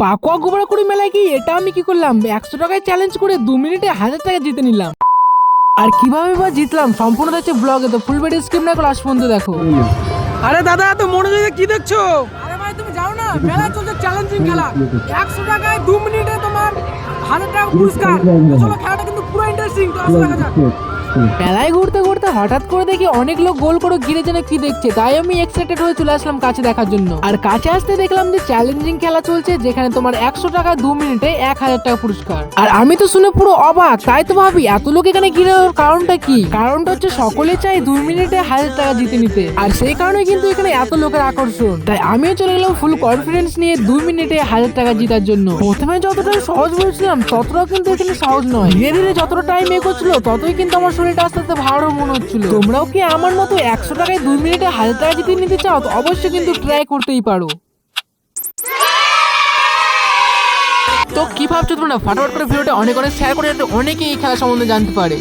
পাকুয়া গোবরাকুড়ি মেলায় কি এটা আমি কি করলাম 100 টাকায় চ্যালেঞ্জ করে 2 মিনিটে 1000 টাকা জিতে নিলাম। আর কিভাবে বা জিতলাম সম্পূর্ণ দেখছে ব্লগে, তো ফুল ভিডিও স্কিপ না করে লাস্ট পর্যন্ত দেখো। আরে দাদা এত মনোযোগে কি দেখছো? আরে ভাই তুমি যাও না, মেলা চলছে চ্যালেঞ্জিং খেলা, 100 টাকায় 2 মিনিটে তোমার 1000 টাকা পুরস্কার। চলো খেলাটা কিন্তু পুরো ইন্টারেস্টিং, তো আসো দেখা যাক। মেলায় ঘুরতে ঘুরতে হঠাৎ করে দেখি অনেক লোক গোল করে ঘিরে যেন কি দেখছে, তাই আমি এক্সাইটেড হয়ে চলে আসলাম কাছে দেখার জন্য। আর কাছে আসতে দেখলাম যে চ্যালেঞ্জিং খেলা চলছে, যেখানে তোমার 100 টাকা 2 মিনিটে 1000 টাকা পুরস্কার। আর আমি তো শুনে পুরো অবাক, তাই তো ভাবি এত লোক এখানে ঘিরে হওয়ার কারণটা কি। কারণটা হচ্ছে সকলে চাই 2 মিনিটে 1000 টাকা জিতে নিতে, আর সেই কারণে কিন্তু এখানে এত লোকের আকর্ষণ। তাই আমিও চলে গেলাম ফুল কনফিডেন্স নিয়ে 2 মিনিটে 1000 টাকা জেতার জন্য। প্রথমে যতটা সহজ বলছিলাম ততটাও কিন্তু এখানে সহজ নয়। ধীরে ধীরে যতটা টাইম এগোচ্ছিল ততই কিন্তু আমার শরীরটা আস্তে আস্তে ভালো মনে হচ্ছিল। তোমরাও কি আমার মতো 100 টাকায় 2 মিনিটে 1000 টাকা জিতে নিতে চাও? তো অবশ্যই কিন্তু ট্রাই করতেই পারো। তো কি ভাবছো তোমরা? ফটাফট করে ভিডিওটা অনেক শেয়ার করে যাতে অনেকেই এই খেলা সম্বন্ধে জানতে পারে।